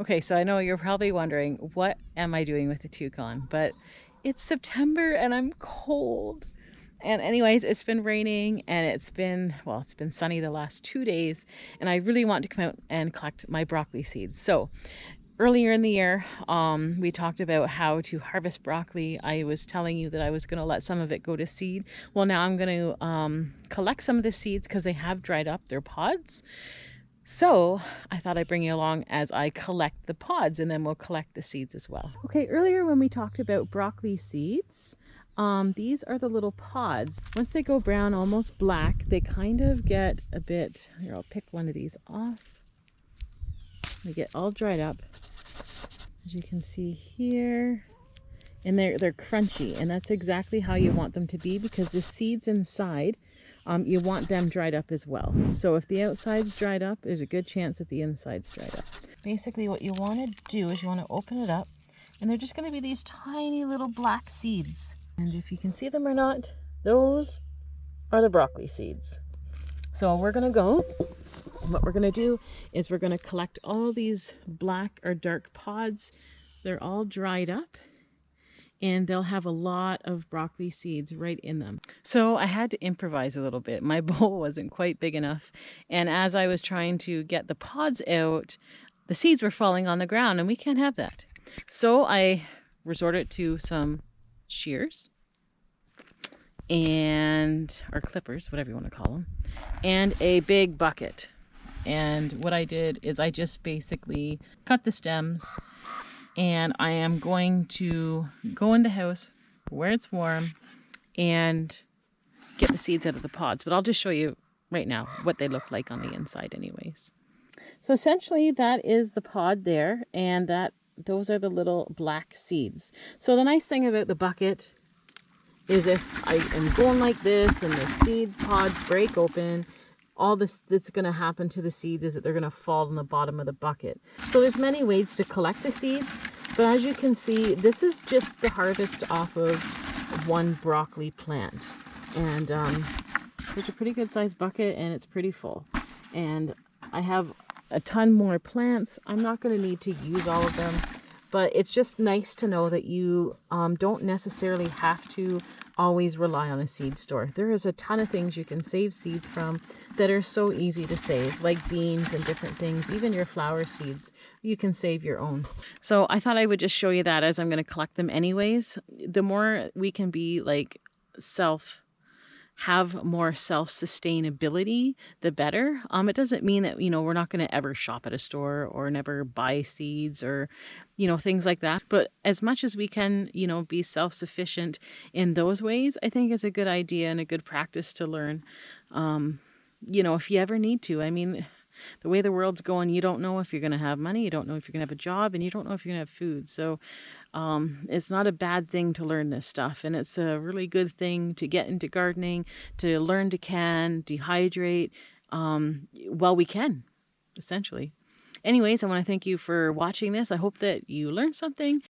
Okay, so I know you're probably wondering, what am I doing with the toucan? But it's September and I'm cold. And anyways, it's been raining and it's been sunny the last 2 days. And I really want to come out and collect my broccoli seeds. So earlier in the year, we talked about how to harvest broccoli. I was telling you that I was going to let some of it go to seed. Well, now I'm going to collect some of the seeds because they have dried up their pods. So I thought I'd bring you along as I collect the pods, and then we'll collect the seeds as well. Okay, earlier when we talked about broccoli seeds, these are the little pods. Once they go brown, almost black, they kind of get a bit, here, I'll pick one of these off. They get all dried up, as you can see here. And they're crunchy, and that's exactly how you want them to be, because the seeds inside, you want them dried up as well. So if the outside's dried up, there's a good chance that the inside's dried up. Basically what you want to do is you want to open it up, and they're just going to be these tiny little black seeds. And if you can see them or not, those are the broccoli seeds. So we're going to go, and what we're going to do is we're going to collect all these black or dark pods. They're all dried up, and they'll have a lot of broccoli seeds right in them. So I had to improvise a little bit. My bowl wasn't quite big enough. And as I was trying to get the pods out, the seeds were falling on the ground, and we can't have that. So I resorted to some shears or clippers, whatever you want to call them, and a big bucket. And what I did is I just basically cut the stems, and I am going to go in the house where it's warm and get the seeds out of the pods. But I'll just show you right now what they look like on the inside anyways. So essentially that is the pod there, and those are the little black seeds. So the nice thing about the bucket is if I am going like this and the seed pods break open, all that's going to happen to the seeds is that they're going to fall in the bottom of the bucket. So there's many ways to collect the seeds, but as you can see, this is just the harvest off of one broccoli plant. And there's a pretty good sized bucket, and it's pretty full. And I have a ton more plants. I'm not going to need to use all of them, but it's just nice to know that you don't necessarily have to always rely on a seed store. There is a ton of things you can save seeds from that are so easy to save, like beans and different things. Even your flower seeds, you can save your own. So I thought I would just show you that as I'm going to collect them anyways. The more we can be like have more self-sustainability, the better. It doesn't mean that, we're not going to ever shop at a store or never buy seeds or, things like that. But as much as we can, be self-sufficient in those ways, I think it's a good idea and a good practice to learn, if you ever need to. I mean, the way the world's going, you don't know if you're going to have money, you don't know if you're going to have a job, and you don't know if you're going to have food. So it's not a bad thing to learn this stuff, and it's a really good thing to get into gardening, to learn to dehydrate while we can, essentially. Anyways, I want to thank you for watching this. I hope that you learned something.